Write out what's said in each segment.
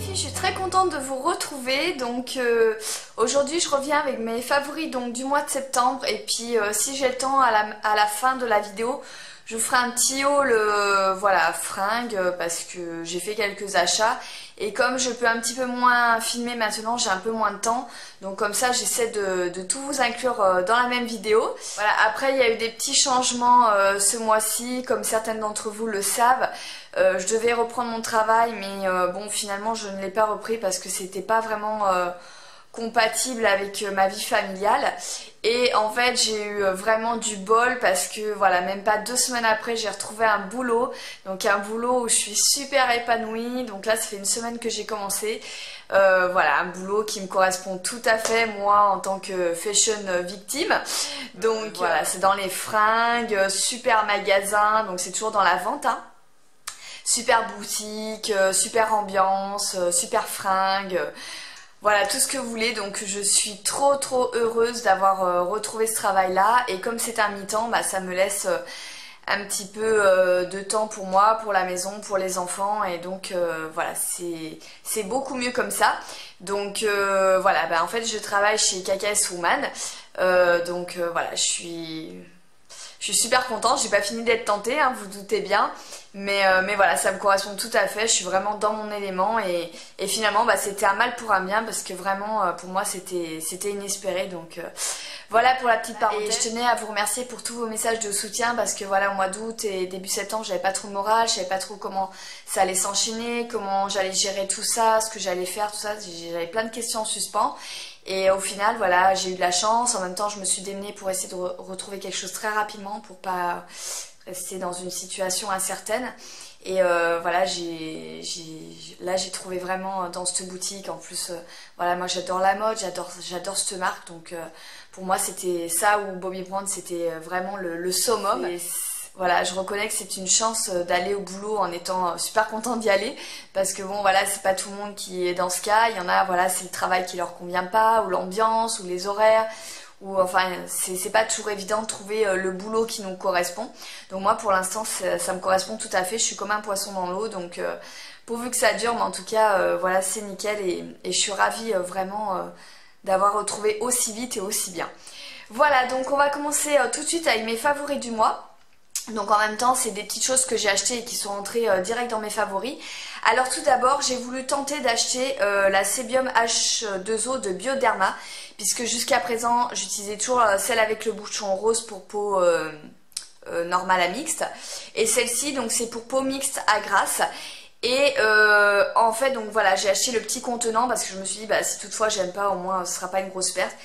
filles, je suis très contente de vous retrouver. Donc aujourd'hui je reviens avec mes favoris donc, du mois de septembre. Et puis si j'ai le temps à la fin de la vidéo, je vous ferai un petit haul voilà, fringues parce que j'ai fait quelques achats. Et comme je peux un petit peu moins filmer maintenant, j'ai un peu moins de temps. Donc comme ça j'essaie de tout vous inclure dans la même vidéo. Voilà, après il y a eu des petits changements ce mois-ci, comme certaines d'entre vous le savent. Je devais reprendre mon travail mais bon finalement je ne l'ai pas repris parce que c'était pas vraiment compatible avec ma vie familiale. Et en fait j'ai eu vraiment du bol parce que voilà, même pas 2 semaines après j'ai retrouvé un boulot. Donc un boulot où je suis super épanouie. Donc là ça fait 1 semaine que j'ai commencé. Voilà, un boulot qui me correspond tout à fait moi en tant que fashion victime. Donc voilà, c'est dans les fringues, super magasin, donc c'est toujours dans la vente hein. Super boutique, super ambiance, super fringues. Voilà, tout ce que vous voulez. Donc je suis trop heureuse d'avoir retrouvé ce travail là. Et comme c'est un mi-temps, bah, ça me laisse un petit peu de temps pour moi, pour la maison, pour les enfants. Et donc voilà, c'est beaucoup mieux comme ça. Donc voilà, bah, en fait je travaille chez KKS Woman. Donc voilà, je suis super contente. J'ai pas fini d'être tentée, hein, vous doutez bien. Mais voilà, ça me correspond tout à fait. Je suis vraiment dans mon élément. Et finalement, bah, c'était un mal pour un bien. Parce que vraiment, pour moi, c'était inespéré. Donc voilà pour la petite parenthèse. Et je tenais à vous remercier pour tous vos messages de soutien. Parce que voilà, au mois d'août et début septembre, j'avais pas trop le moral. Je savais pas trop comment ça allait s'enchaîner. Comment j'allais gérer tout ça. Ce que j'allais faire, tout ça. J'avais plein de questions en suspens. Et au final, voilà, j'ai eu de la chance. En même temps, je me suis démenée pour essayer de retrouver quelque chose très rapidement pour pas rester dans une situation incertaine. Et voilà, là j'ai trouvé vraiment dans cette boutique. En plus, voilà, moi j'adore la mode, j'adore cette marque. Donc pour moi, c'était ça ou Bobbi Brown, c'était vraiment le summum. Voilà, je reconnais que c'est une chance d'aller au boulot en étant super contente d'y aller parce que bon voilà, c'est pas tout le monde qui est dans ce cas. Il y en a, voilà, c'est le travail qui leur convient pas ou l'ambiance ou les horaires ou enfin c'est pas toujours évident de trouver le boulot qui nous correspond. Donc moi pour l'instant ça me correspond tout à fait. Je suis comme un poisson dans l'eau donc pourvu que ça dure, mais en tout cas voilà, c'est nickel et je suis ravie vraiment d'avoir retrouvé aussi vite et aussi bien. Voilà, donc on va commencer tout de suite avec mes favoris du mois. Donc en même temps c'est des petites choses que j'ai achetées et qui sont rentrées direct dans mes favoris. Alors tout d'abord j'ai voulu tenter d'acheter la Sébium H2O de Bioderma. Puisque jusqu'à présent j'utilisais toujours celle avec le bouchon rose pour peau normale à mixte. Et celle-ci donc c'est pour peau mixte à grasse. Et en fait donc voilà, j'ai acheté le petit contenant parce que je me suis dit bah si toutefois j'aime pas, au moins ce sera pas une grosse perte.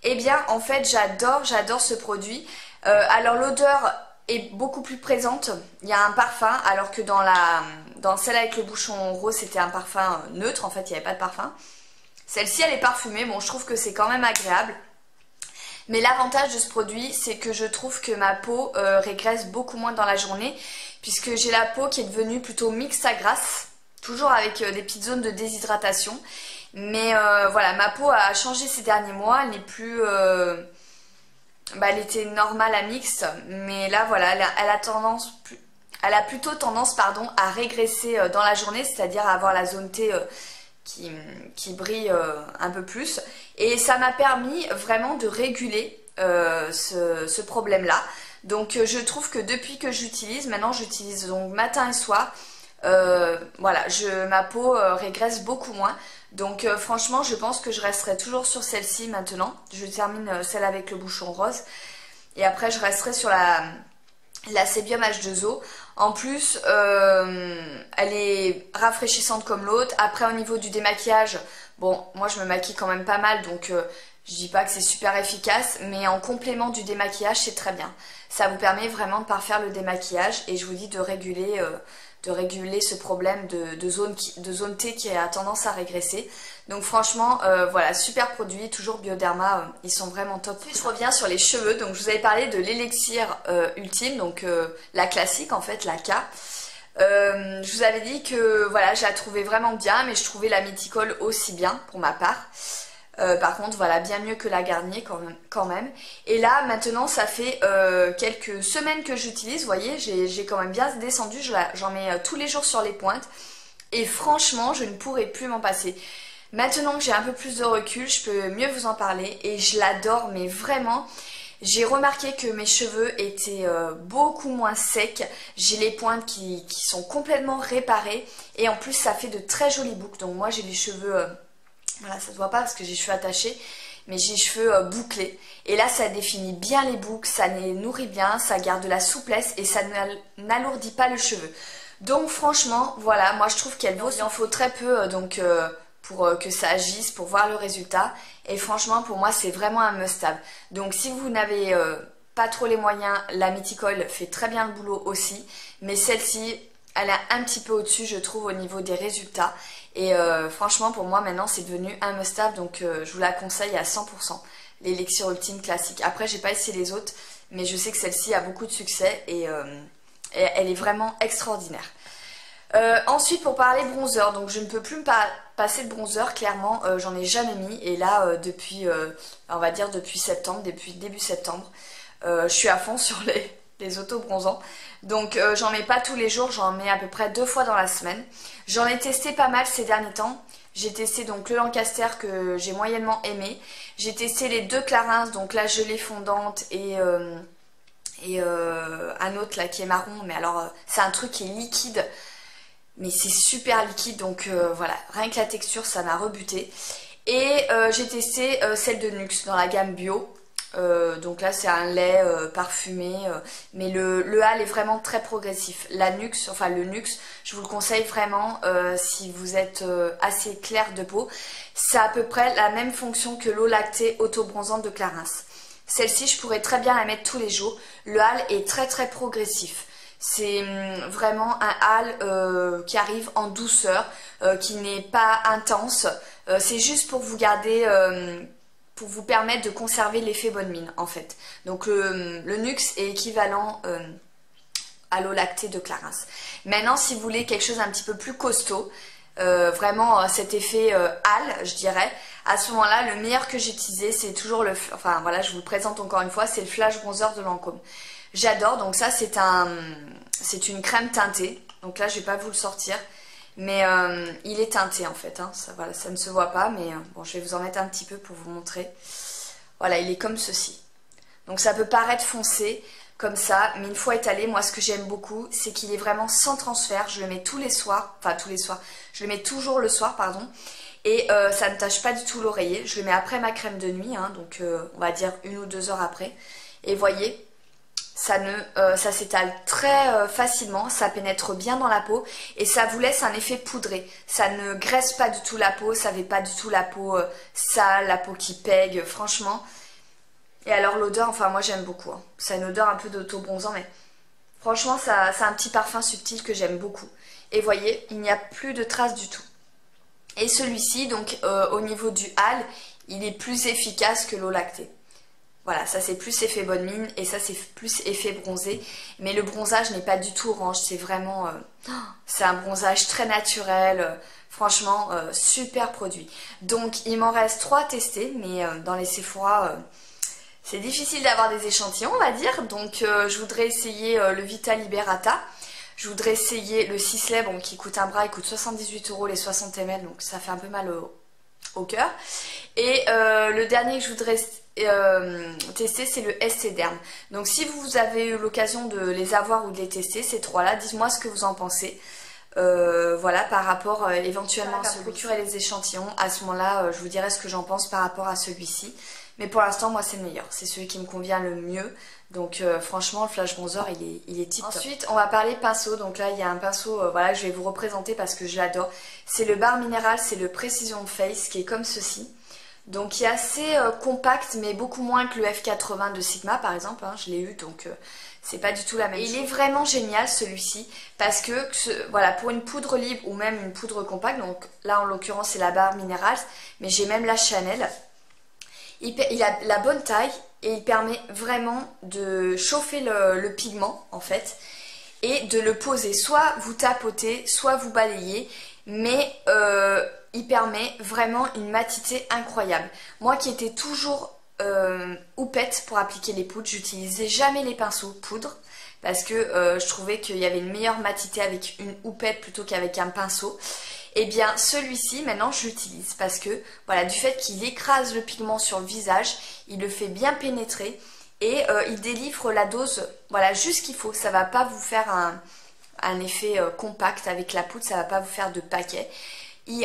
Et bien en fait j'adore ce produit. Alors l'odeur est beaucoup plus présente, il y a un parfum, alors que dans celle avec le bouchon rose c'était un parfum neutre, en fait il n'y avait pas de parfum. Celle-ci elle est parfumée, bon je trouve que c'est quand même agréable. Mais l'avantage de ce produit c'est que je trouve que ma peau régresse beaucoup moins dans la journée, puisque j'ai la peau qui est devenue plutôt mixte à grasse, toujours avec des petites zones de déshydratation. Mais voilà, ma peau a changé ces derniers mois, elle n'est plus... bah, elle était normale à mixte, mais là voilà, elle a plutôt tendance pardon, à régresser dans la journée, c'est-à-dire à avoir la zone T qui brille un peu plus. Et ça m'a permis vraiment de réguler ce problème-là. Donc je trouve que depuis que j'utilise, maintenant j'utilise donc matin et soir, voilà, ma peau régresse beaucoup moins. Donc franchement je pense que je resterai toujours sur celle-ci maintenant. Je termine celle avec le bouchon rose. Et après je resterai sur la Sébium H2O. En plus elle est rafraîchissante comme l'autre. Après au niveau du démaquillage, bon moi je me maquille quand même pas mal. Donc je dis pas que c'est super efficace. Mais en complément du démaquillage c'est très bien. Ça vous permet vraiment de parfaire le démaquillage. Et je vous dis de réguler ce problème de zone T qui a tendance à régresser. Donc franchement voilà, super produit, toujours Bioderma, ils sont vraiment top. Ensuite je reviens sur les cheveux. Donc je vous avais parlé de l'élixir ultime, donc la classique en fait, la K. Je vous avais dit que voilà, je la trouvais vraiment bien, mais je trouvais la Mythical aussi bien pour ma part. Par contre voilà, bien mieux que la Garnier quand même. Et là maintenant ça fait quelques semaines que j'utilise. Vous voyez, j'ai quand même bien descendu, j'en mets tous les jours sur les pointes. Et franchement, je ne pourrais plus m'en passer. Maintenant que j'ai un peu plus de recul, je peux mieux vous en parler et je l'adore, mais vraiment, j'ai remarqué que mes cheveux étaient beaucoup moins secs. J'ai les pointes qui sont complètement réparées et en plus ça fait de très jolies boucles. Donc moi j'ai les cheveux, voilà, ça se voit pas parce que j'ai les cheveux attachés, mais j'ai les cheveux bouclés. Et là ça définit bien les boucles, ça les nourrit bien, ça garde de la souplesse et ça n'alourdit pas le cheveu. Donc franchement, voilà, moi je trouve qu'elle vaut, il en faut très peu pour que ça agisse, pour voir le résultat. Et franchement, pour moi, c'est vraiment un must-have. Donc si vous n'avez pas trop les moyens, la Mythical fait très bien le boulot aussi. Mais celle-ci, elle est un petit peu au-dessus, je trouve, au niveau des résultats. Et franchement, pour moi, maintenant, c'est devenu un must-have. Donc je vous la conseille à 100%. L'élixir ultime classique. Après, j'ai pas essayé les autres, mais je sais que celle-ci a beaucoup de succès et elle est vraiment extraordinaire. Ensuite pour parler bronzer, donc je ne peux plus me passer de bronzer, clairement j'en ai jamais mis et là depuis on va dire depuis septembre, depuis début septembre je suis à fond sur les auto-bronzants, donc j'en mets pas tous les jours, j'en mets à peu près 2 fois dans la semaine. J'en ai testé pas mal ces derniers temps. J'ai testé donc le Lancaster que j'ai moyennement aimé, j'ai testé les 2 Clarins, donc la gelée fondante et un autre là qui est marron, mais alors c'est un truc qui est liquide. Mais c'est super liquide, donc voilà, rien que la texture, ça m'a rebuté. Et j'ai testé celle de Nuxe dans la gamme bio. Donc là, c'est un lait parfumé, mais le hal est vraiment très progressif. La Nuxe, enfin le Nuxe, je vous le conseille vraiment si vous êtes assez clair de peau. C'est à peu près la même fonction que l'eau lactée auto-bronzante de Clarins. Celle-ci, je pourrais très bien la mettre tous les jours. Le hal est très très progressif. C'est vraiment un hal qui arrive en douceur, qui n'est pas intense. C'est juste pour vous garder, pour vous permettre de conserver l'effet bonne mine en fait. Donc le Nuxe est équivalent à l'eau lactée de Clarins. Maintenant, si vous voulez quelque chose un petit peu plus costaud, vraiment cet effet hal, je dirais, à ce moment-là, le meilleur que j'ai utilisé, c'est toujours enfin voilà, je vous le présente encore une fois, c'est le Flash Bronzer de Lancôme. J'adore, donc ça c'est une crème teintée, donc là je vais pas vous le sortir, mais il est teinté en fait, hein. Ça, voilà, ça ne se voit pas, mais bon, je vais vous en mettre un petit peu pour vous montrer. Voilà, il est comme ceci. Donc ça peut paraître foncé comme ça, mais une fois étalé, moi ce que j'aime beaucoup, c'est qu'il est vraiment sans transfert. Je le mets tous les soirs, enfin tous les soirs, je le mets toujours le soir, pardon, et ça ne tâche pas du tout l'oreiller. Je le mets après ma crème de nuit, hein, donc on va dire 1 ou 2 heures après, et voyez, ça s'étale très facilement, ça pénètre bien dans la peau et ça vous laisse un effet poudré. Ça ne graisse pas du tout la peau, ça fait pas du tout la peau sale, la peau qui pègue, franchement. Et alors l'odeur, enfin moi j'aime beaucoup, hein. Ça a une odeur un peu d'auto-bronzant, mais franchement ça a un petit parfum subtil que j'aime beaucoup. Et voyez, il n'y a plus de traces du tout. Et celui-ci, donc au niveau du hal, il est plus efficace que l'eau lactée. Voilà, ça c'est plus effet bonne mine et ça c'est plus effet bronzé. Mais le bronzage n'est pas du tout orange, c'est vraiment... c'est un bronzage très naturel, franchement super produit. Donc il m'en reste 3 à tester, mais dans les Sephora, c'est difficile d'avoir des échantillons on va dire. Donc je voudrais essayer le Vita Liberata. Je voudrais essayer le Sisley, bon, qui coûte un bras, il coûte 78 € les 60 ml, donc ça fait un peu mal au cœur. Et le dernier que je voudrais tester, c'est le SC Derm. Donc si vous avez eu l'occasion de les avoir ou de les tester, ces 3-là, dites-moi ce que vous en pensez. Voilà, par rapport éventuellement à se procurer les échantillons. À ce moment-là, je vous dirai ce que j'en pense par rapport à celui-ci. Mais pour l'instant, moi, c'est le meilleur. C'est celui qui me convient le mieux. Donc franchement, le Flash Bronzer, il est tip top. Ensuite, on va parler pinceau. Donc là, il y a un pinceau voilà, que je vais vous représenter parce que je l'adore. C'est le Bar Minéral, c'est le Precision Face qui est comme ceci. Donc il est assez compact, mais beaucoup moins que le F80 de Sigma par exemple, hein, je l'ai eu, donc c'est pas du tout la même chose. Il est vraiment génial celui-ci, parce que voilà, pour une poudre libre ou même une poudre compacte, donc là en l'occurrence c'est la Barre Minerals, mais j'ai même la Chanel, il a la bonne taille et il permet vraiment de chauffer le pigment en fait, et de le poser, soit vous tapotez, soit vous balayez, mais il permet vraiment une matité incroyable. Moi qui étais toujours houppette pour appliquer les poudres, j'utilisais jamais les pinceaux poudre parce que je trouvais qu'il y avait une meilleure matité avec une houppette plutôt qu'avec un pinceau. Et bien celui-ci maintenant je l'utilise parce que voilà, du fait qu'il écrase le pigment sur le visage, il le fait bien pénétrer et il délivre la dose voilà, juste qu'il faut. Ça va pas vous faire un effet compact avec la poudre, ça va pas vous faire de paquet.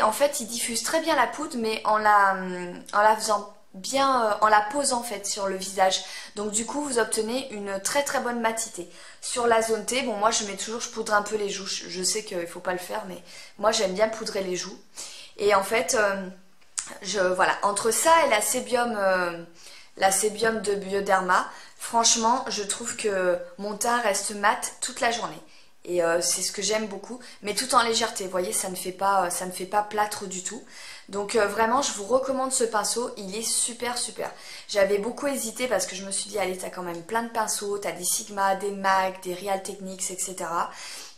En fait il diffuse très bien la poudre mais en la faisant bien, en la posant en fait sur le visage. Donc du coup vous obtenez une très très bonne matité. Sur la zone T, bon moi je poudre un peu les joues. Je sais qu'il faut pas le faire mais moi j'aime bien poudrer les joues. Et en fait voilà, entre ça et la sébium de Bioderma, franchement je trouve que mon teint reste mat toute la journée. Et c'est ce que j'aime beaucoup, mais tout en légèreté, vous voyez, ça ne fait pas plâtre du tout. Donc vraiment, je vous recommande ce pinceau, il est super super. J'avais beaucoup hésité parce que je me suis dit, allez, t'as quand même plein de pinceaux, t'as des Sigma, des MAC, des Real Techniques, etc.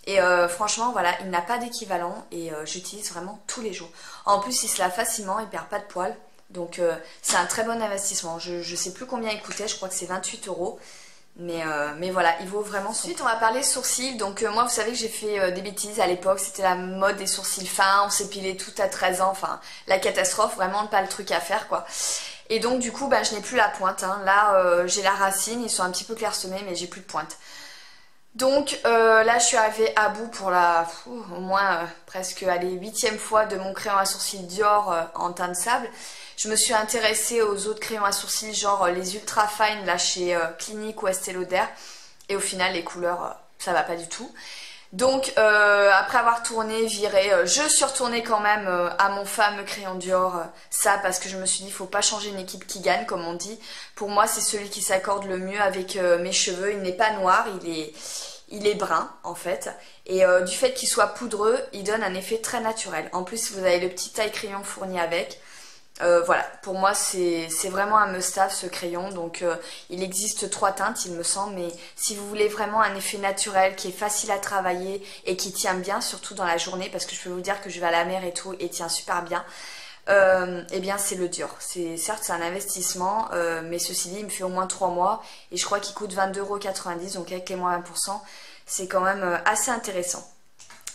Et franchement, voilà, il n'a pas d'équivalent et j'utilise vraiment tous les jours. En plus, il se lave facilement, il perd pas de poils. Donc c'est un très bon investissement. Je sais plus combien il coûtait, je crois que c'est 28 €. Mais voilà, il vaut vraiment son... Ensuite on va parler sourcils. Donc moi vous savez que j'ai fait des bêtises à l'époque. C'était la mode des sourcils fins, on s'épilait tout à 13 ans. Enfin la catastrophe, vraiment pas le truc à faire quoi. Et donc du coup je n'ai plus la pointe hein. Là j'ai la racine, ils sont un petit peu clairsemés mais j'ai plus de pointe. Donc là je suis arrivée à bout pour au moins presque allez, 8e fois de mon crayon à sourcils Dior en teint de sable. Je me suis intéressée aux autres crayons à sourcils, genre les ultra fine là chez Clinique ou Estée Lauder. Et au final les couleurs ça va pas du tout. Donc après avoir tourné, viré, je suis retournée quand même à mon fameux crayon Dior. Ça parce que je me suis dit faut pas changer une équipe qui gagne comme on dit. Pour moi c'est celui qui s'accorde le mieux avec mes cheveux. Il n'est pas noir, il est brun en fait. Et du fait qu'il soit poudreux, il donne un effet très naturel. En plus vous avez le petit taille crayon fourni avec. Voilà, pour moi c'est vraiment un must-have ce crayon. Donc il existe 3 teintes il me semble, mais si vous voulez vraiment un effet naturel qui est facile à travailler et qui tient bien, surtout dans la journée, parce que je peux vous dire que je vais à la mer et tout et tient super bien, eh bien c'est le Dior. Certes c'est un investissement, mais ceci dit il me fait au moins 3 mois et je crois qu'il coûte 22,90 €, donc avec les moins 20% c'est quand même assez intéressant.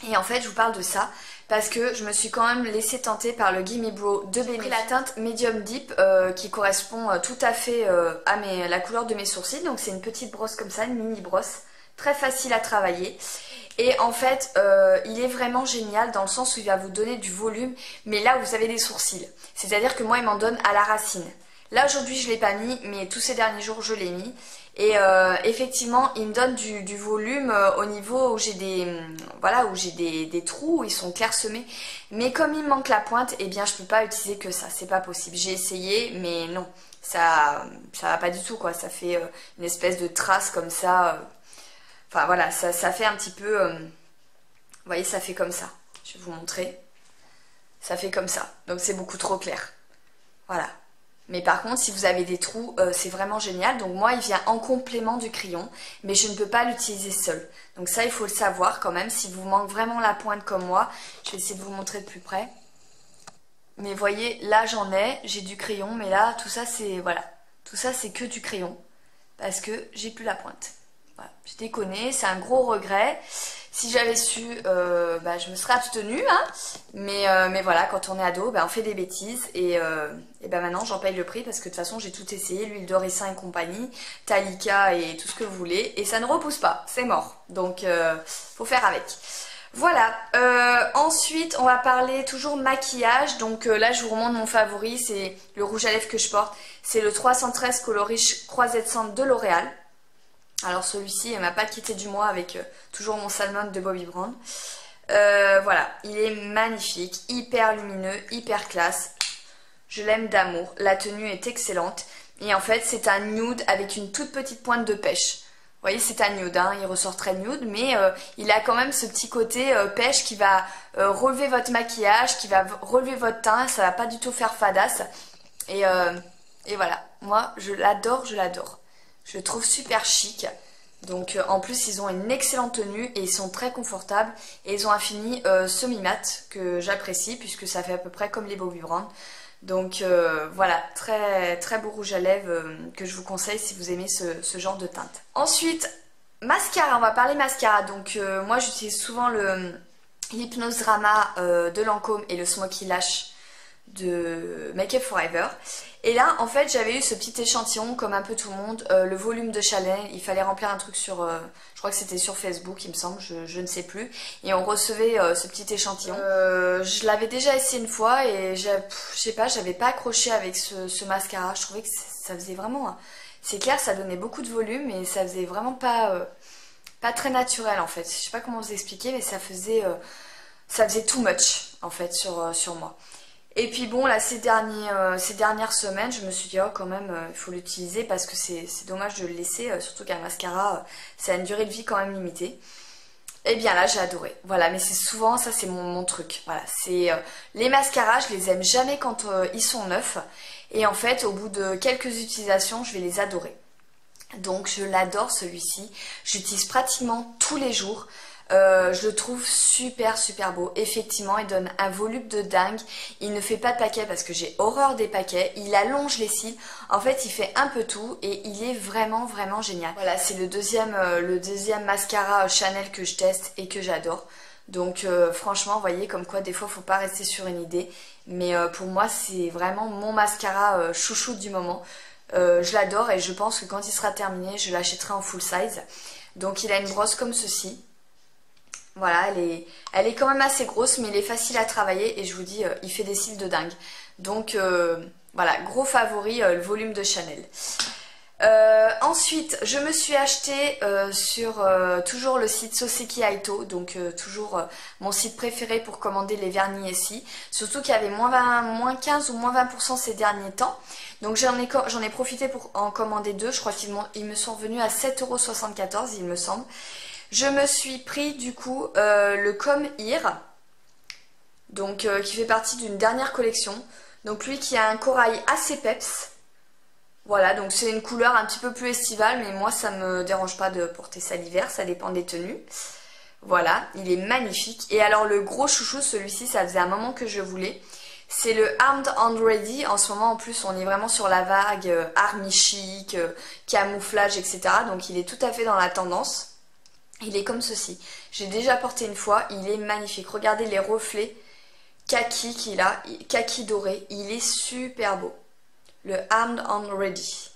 Et en fait je vous parle de ça parce que je me suis quand même laissée tenter par le Gimme Brow de Benefit. J'ai pris la teinte Medium Deep qui correspond tout à fait à la couleur de mes sourcils. Donc c'est une petite brosse comme ça, une mini brosse, très facile à travailler. Et en fait il est vraiment génial dans le sens où il va vous donner du volume, mais là où vous avez des sourcils. C'est-à-dire que moi il m'en donne à la racine. Là aujourd'hui je ne l'ai pas mis, mais tous ces derniers jours je l'ai mis. Et effectivement il me donne du volume au niveau où j'ai des trous où ils sont clairsemés. Mais comme il me manque la pointe, eh bien je peux pas utiliser que ça, c'est pas possible. J'ai essayé mais non, ça va pas du tout quoi. Ça fait une espèce de trace comme ça. Enfin voilà, ça fait un petit peu... vous voyez, ça fait comme ça. Je vais vous montrer. Ça fait comme ça. Donc c'est beaucoup trop clair. Voilà. Mais par contre, si vous avez des trous, c'est vraiment génial. Donc moi, il vient en complément du crayon, mais je ne peux pas l'utiliser seul. Donc ça, il faut le savoir quand même. Si vous manque vraiment la pointe comme moi, je vais essayer de vous montrer de plus près. Mais voyez, là j'en ai, j'ai du crayon, mais là, tout ça, c'est voilà. Tout ça, c'est que du crayon, parce que j'ai plus la pointe. Voilà. Je déconne, c'est un gros regret. Si j'avais su, je me serais abstenue, hein. Mais voilà, quand on est ado, on fait des bêtises et maintenant j'en paye le prix parce que de toute façon j'ai tout essayé, l'huile de ricin et compagnie, Talika et tout ce que vous voulez, et ça ne repousse pas, c'est mort. Donc faut faire avec. Voilà, ensuite on va parler toujours maquillage. Donc là je vous remonte mon favori, c'est le rouge à lèvres que je porte, c'est le 313 Colorish Croisette Cendre de L'Oréal. Alors celui-ci m'a pas quitté du mois avec toujours mon Salmon de Bobbi Brown. Voilà, il est magnifique, hyper lumineux, hyper classe. Je l'aime d'amour, la tenue est excellente. Et en fait c'est un nude avec une toute petite pointe de pêche. Vous voyez c'est un nude, hein, il ressort très nude, mais il a quand même ce petit côté pêche qui va relever votre maquillage, qui va relever votre teint, ça va pas du tout faire fadasse. Et voilà, moi je l'adore, je l'adore. Je le trouve super chic. Donc en plus ils ont une excellente tenue et ils sont très confortables. Et ils ont un fini semi-mat que j'apprécie puisque ça fait à peu près comme les Bobbi Brown. Donc voilà, très très beau rouge à lèvres que je vous conseille si vous aimez ce genre de teinte. Ensuite, Mascara, on va parler mascara. Donc moi j'utilise souvent l'Hypnose Drama de Lancôme et le Smoky Lash de Make Up Forever. Et là en fait j'avais eu ce petit échantillon comme un peu tout le monde, le volume de Chanel. Il fallait remplir un truc sur, je crois que c'était sur Facebook il me semble, je ne sais plus. Et on recevait ce petit échantillon. Je l'avais déjà essayé une fois et je sais pas, j'avais pas accroché avec ce mascara. Je trouvais que ça faisait vraiment... C'est clair, ça donnait beaucoup de volume et ça faisait vraiment pas très naturel en fait. Je sais pas comment vous expliquer, mais ça faisait too much en fait sur moi. Et puis bon, là ces dernières semaines, je me suis dit oh quand même il faut l'utiliser parce que c'est dommage de le laisser, surtout qu'un mascara ça a une durée de vie quand même limitée. Et bien là j'ai adoré, voilà, mais c'est souvent, ça c'est mon truc, voilà, c'est les mascaras, je les aime jamais quand ils sont neufs, et en fait au bout de quelques utilisations je vais les adorer. Donc je l'adore celui-ci, j'utilise pratiquement tous les jours. Je le trouve super beau, effectivement il donne un volume de dingue, il ne fait pas de paquets parce que j'ai horreur des paquets, il allonge les cils, en fait il fait un peu tout et il est vraiment génial. Voilà, c'est le deuxième mascara Chanel que je teste et que j'adore. Donc franchement vous voyez comme quoi des fois faut pas rester sur une idée, mais pour moi c'est vraiment mon mascara chouchou du moment. Je l'adore et je pense que quand il sera terminé je l'achèterai en full size. Donc il a une brosse comme ceci. Voilà, elle est quand même assez grosse, mais il est facile à travailler et je vous dis, il fait des cils de dingue. Donc voilà, gros favori, le volume de Chanel. Ensuite, je me suis acheté sur toujours le site Soseki Aito, donc toujours mon site préféré pour commander les vernis ici. Surtout qu'il y avait moins 15 ou moins 20% ces derniers temps. Donc j'en ai profité pour en commander deux. Je crois qu'ils me sont revenus à 7,74 €, il me semble. Je me suis pris du coup le Come Here, donc qui fait partie d'une dernière collection. Donc lui qui a un corail assez peps. Voilà, donc c'est une couleur un petit peu plus estivale, mais moi ça me dérange pas de porter ça l'hiver, ça dépend des tenues. Voilà, il est magnifique. Et alors le gros chouchou, celui-ci, ça faisait un moment que je voulais. C'est le Armed and Ready. En ce moment en plus on est vraiment sur la vague army chic, camouflage, etc. Donc il est tout à fait dans la tendance. Il est comme ceci. J'ai déjà porté une fois, il est magnifique. Regardez les reflets kaki qu'il a, kaki doré. Il est super beau. Le Armed and Ready.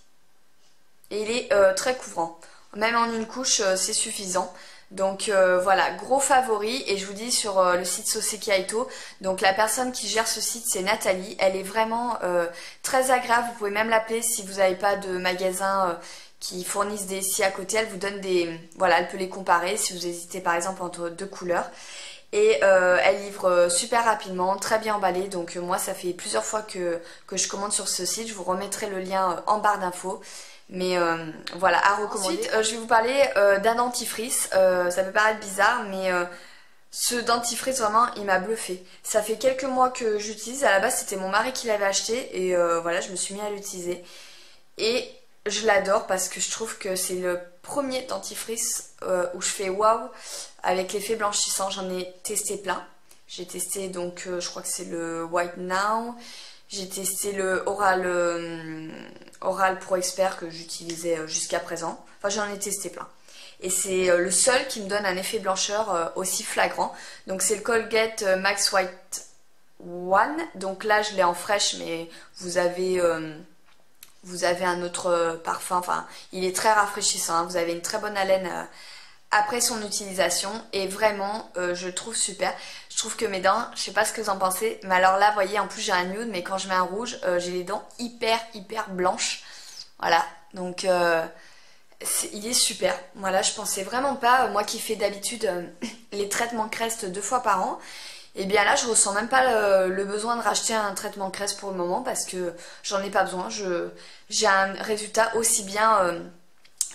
Et il est très couvrant. Même en une couche, c'est suffisant. Donc voilà, gros favori. Et je vous dis sur le site Soseki Aito, donc la personne qui gère ce site, c'est Nathalie. Elle est vraiment très agréable. Vous pouvez même l'appeler si vous n'avez pas de magasin qui fournissent des scies à côté. Elle vous donne des... Voilà, elle peut les comparer si vous hésitez par exemple entre deux couleurs. Et elle livre super rapidement, très bien emballé. Donc moi ça fait plusieurs fois que je commande sur ce site. Je vous remettrai le lien en barre d'infos. Mais voilà, à recommander. Ensuite, je vais vous parler d'un dentifrice. Ça peut paraître bizarre, mais ce dentifrice vraiment il m'a bluffé. Ça fait quelques mois que j'utilise. À la base c'était mon mari qui l'avait acheté. Et voilà, je me suis mis à l'utiliser. Et je l'adore parce que je trouve que c'est le premier dentifrice où je fais waouh avec l'effet blanchissant. J'en ai testé plein. J'ai testé donc je crois que c'est le White Now. J'ai testé le Oral Pro Expert que j'utilisais jusqu'à présent. Enfin j'en ai testé plein. Et c'est le seul qui me donne un effet blancheur aussi flagrant. Donc c'est le Colgate Max White One. Donc là je l'ai en fraîche, mais vous avez un autre parfum, enfin il est très rafraîchissant, hein. Vous avez une très bonne haleine après son utilisation et vraiment je le trouve super. Je trouve que mes dents, je sais pas ce que vous en pensez, mais alors là vous voyez en plus j'ai un nude, mais quand je mets un rouge j'ai les dents hyper blanches. Voilà, donc il est super. Voilà, je pensais vraiment pas, moi qui fais d'habitude les traitements Crest 2 fois par an. Et bien là je ressens même pas le besoin de racheter un traitement Crest pour le moment parce que j'en ai pas besoin. J'ai un résultat aussi bien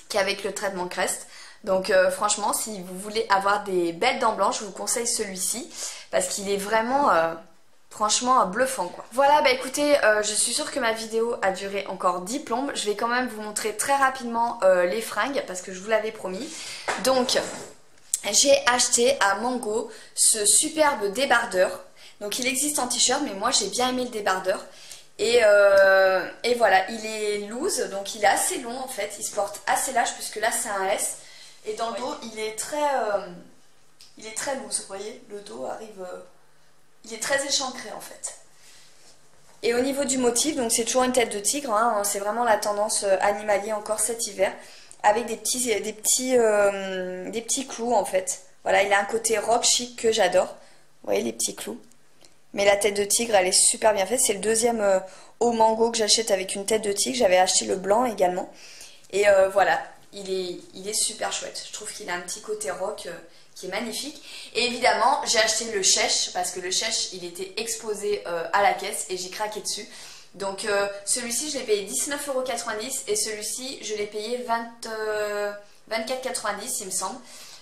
qu'avec le traitement Crest. Donc franchement si vous voulez avoir des belles dents blanches, je vous conseille celui-ci parce qu'il est vraiment franchement bluffant quoi. Voilà, bah écoutez, je suis sûre que ma vidéo a duré encore 10 plombes. Je vais quand même vous montrer très rapidement les fringues parce que je vous l'avais promis. Donc j'ai acheté à Mango ce superbe débardeur. Donc il existe en t-shirt, mais moi j'ai bien aimé le débardeur. Et voilà, il est loose, donc il est assez long en fait. Il se porte assez large puisque là c'est un S. Et dans le dos, il est très loose, vous voyez, le dos arrive, il est très échancré en fait. Et au niveau du motif, donc c'est toujours une tête de tigre, hein, c'est vraiment la tendance animalier encore cet hiver, avec des petits clous en fait. Voilà, il a un côté rock chic que j'adore. Vous voyez les petits clous. Mais la tête de tigre, elle est super bien faite. C'est le deuxième au mango que j'achète avec une tête de tigre. J'avais acheté le blanc également. Et voilà, il est super chouette. Je trouve qu'il a un petit côté rock qui est magnifique. Et évidemment, j'ai acheté le chèche parce que le chèche, il était exposé à la caisse et j'ai craqué dessus. Donc celui-ci, je l'ai payé 19,90 € et celui-ci, je l'ai payé 24,90 il me semble.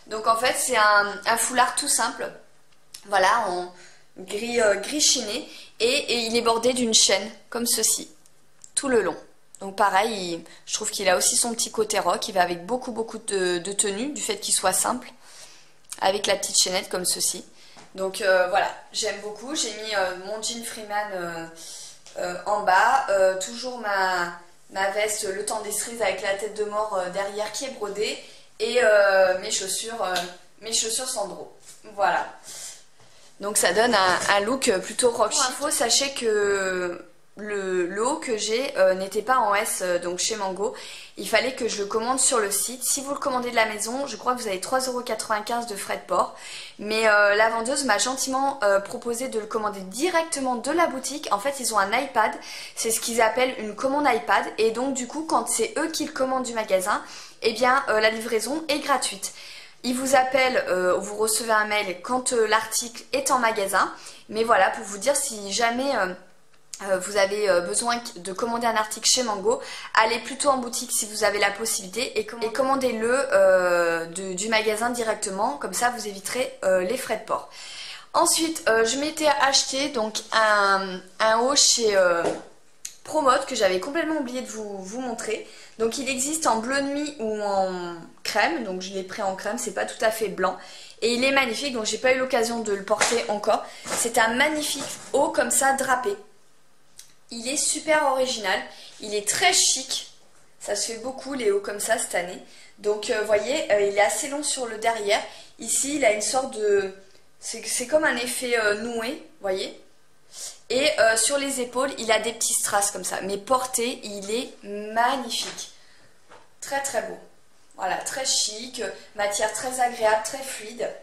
Donc en fait, c'est un foulard tout simple. Voilà, en gris chiné. Et il est bordé d'une chaîne, comme ceci, tout le long. Donc pareil, je trouve qu'il a aussi son petit côté rock. Il va avec beaucoup de tenue, du fait qu'il soit simple. Avec la petite chaînette comme ceci. Donc voilà, j'aime beaucoup. J'ai mis mon jean Freeman en bas. Toujours ma veste Le Temps des cerises avec la tête de mort derrière qui est brodée. Et mes chaussures Sandro. Voilà. Donc ça donne un look plutôt rock chic. Pour info, sachez que le haut que j'ai n'était pas en S donc chez Mango. Il fallait que je le commande sur le site. Si vous le commandez de la maison, je crois que vous avez 3,95 € de frais de port. Mais la vendeuse m'a gentiment proposé de le commander directement de la boutique. En fait, ils ont un iPad. C'est ce qu'ils appellent une commande iPad. Et donc du coup, quand c'est eux qui le commandent du magasin, eh bien la livraison est gratuite. Ils vous appellent, vous recevez un mail quand l'article est en magasin. Mais voilà, pour vous dire, si jamais vous avez besoin de commander un article chez Mango, allez plutôt en boutique si vous avez la possibilité et commandez-le du magasin directement. Comme ça, vous éviterez les frais de port. Ensuite, je m'étais acheté donc un haut chez Promode que j'avais complètement oublié de vous montrer. Donc il existe en bleu nuit ou en crème, donc je l'ai pris en crème, c'est pas tout à fait blanc. Et il est magnifique, donc j'ai pas eu l'occasion de le porter encore. C'est un magnifique haut comme ça drapé. Il est super original, il est très chic, ça se fait beaucoup les hauts comme ça cette année. Donc vous voyez, il est assez long sur le derrière. Ici il a une sorte de... c'est comme un effet noué, vous voyez. Et sur les épaules, il a des petits strass comme ça. Mais porté, il est magnifique. Très très beau. Voilà, très chic, matière très agréable, très fluide.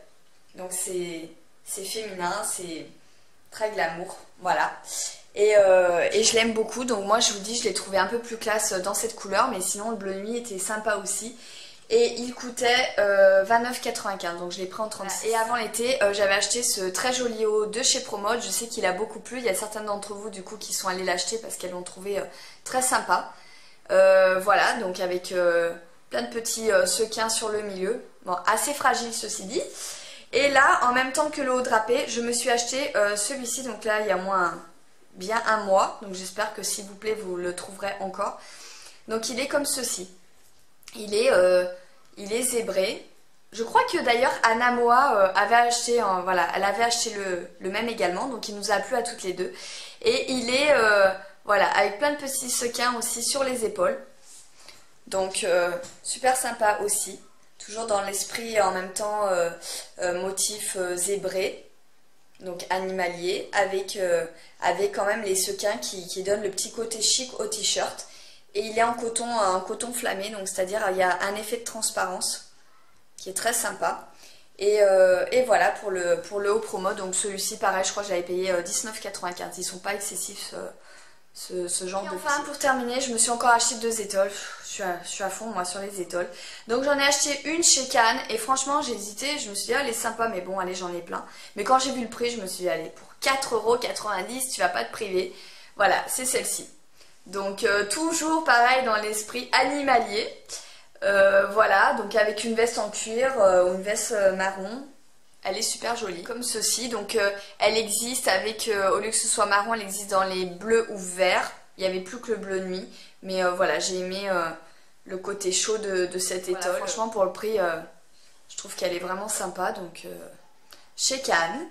Donc c'est féminin, c'est très glamour. Voilà. Et je l'aime beaucoup. Donc moi je vous dis, je l'ai trouvé un peu plus classe dans cette couleur. Mais sinon le bleu nuit était sympa aussi. Et il coûtait 29,95 €, donc je l'ai pris en 36. Et avant l'été, j'avais acheté ce très joli haut de chez Promode. Je sais qu'il a beaucoup plu. Il y a certaines d'entre vous du coup qui sont allés l'acheter parce qu'elles l'ont trouvé très sympa. Voilà, donc avec plein de petits sequins sur le milieu. Bon, assez fragile ceci dit. Et là, en même temps que le haut drapé, je me suis acheté celui-ci. Donc là, il y a bien un mois. Donc j'espère que s'il vous plaît, vous le trouverez encore. Donc il est comme ceci. Il est zébré. Je crois que d'ailleurs Anna Moa avait acheté, voilà, elle avait acheté le même également, donc il nous a plu à toutes les deux. Et il est, voilà, avec plein de petits sequins aussi sur les épaules. Donc super sympa aussi. Toujours dans l'esprit en même temps motif zébré, donc animalier, avec quand même les sequins qui donnent le petit côté chic au t-shirt. Et il est en coton flammé, donc c'est-à-dire il y a un effet de transparence qui est très sympa. Et voilà pour le haut promo. Donc celui-ci, pareil, je crois que j'avais payé 19,95 €. Ils sont pas excessifs ce genre de enfin, pour terminer, je me suis encore acheté 2 étoiles. Je suis à fond moi sur les étoiles. Donc j'en ai acheté une chez Cannes et franchement j'ai hésité. Je me suis dit, ah, elle est sympa, mais bon, allez, j'en ai plein. Mais quand j'ai vu le prix, je me suis dit, allez, pour 4,90 €, tu vas pas te priver. Voilà, c'est celle-ci. Donc toujours pareil dans l'esprit animalier. Voilà, donc avec une veste en cuir ou une veste marron. Elle est super jolie, comme ceci. Donc elle existe avec, au lieu que ce soit marron, elle existe dans les bleus ou verts. Il n'y avait plus que le bleu nuit. Mais voilà, j'ai aimé le côté chaud de cette étole. Voilà, franchement, pour le prix, je trouve qu'elle est vraiment sympa. Donc chez Cannes.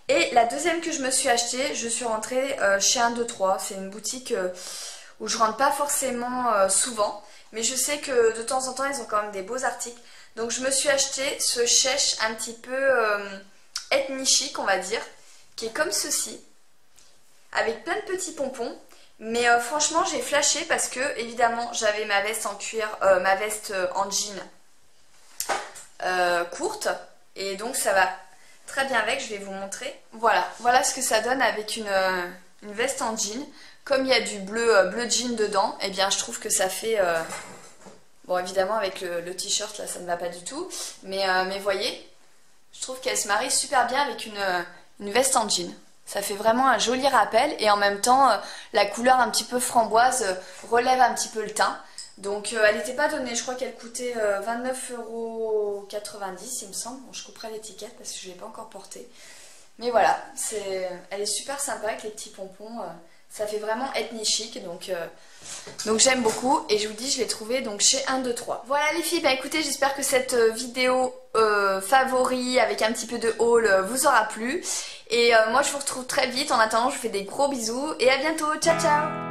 Et la deuxième que je me suis achetée, je suis rentrée chez 1, 2, 3. C'est une boutique où je rentre pas forcément souvent. Mais je sais que de temps en temps, ils ont quand même des beaux articles. Donc je me suis acheté ce chèche un petit peu ethnie chic, on va dire, qui est comme ceci, avec plein de petits pompons. Mais franchement j'ai flashé parce que évidemment j'avais ma veste en cuir, ma veste en jean courte, et donc ça va très bien avec. Je vais vous montrer. Voilà ce que ça donne avec une veste en jean. Comme il y a du bleu jean dedans, et bien je trouve que ça fait... bon évidemment avec le t-shirt là ça ne va pas du tout, mais voyez, je trouve qu'elle se marie super bien avec une veste en jean. Ça fait vraiment un joli rappel, et en même temps la couleur un petit peu framboise relève un petit peu le teint. Donc elle n'était pas donnée, je crois qu'elle coûtait 29,90 € il me semble. Bon, je couperai l'étiquette parce que je ne l'ai pas encore portée. Mais voilà, elle est super sympa avec les petits pompons. Ça fait vraiment ethnie chic, donc j'aime beaucoup, et je vous dis je l'ai trouvé donc chez 1, 2, 3. Voilà les filles, bah écoutez, j'espère que cette vidéo favori avec un petit peu de haul vous aura plu. Et moi je vous retrouve très vite. En attendant, je vous fais des gros bisous et à bientôt, ciao ciao.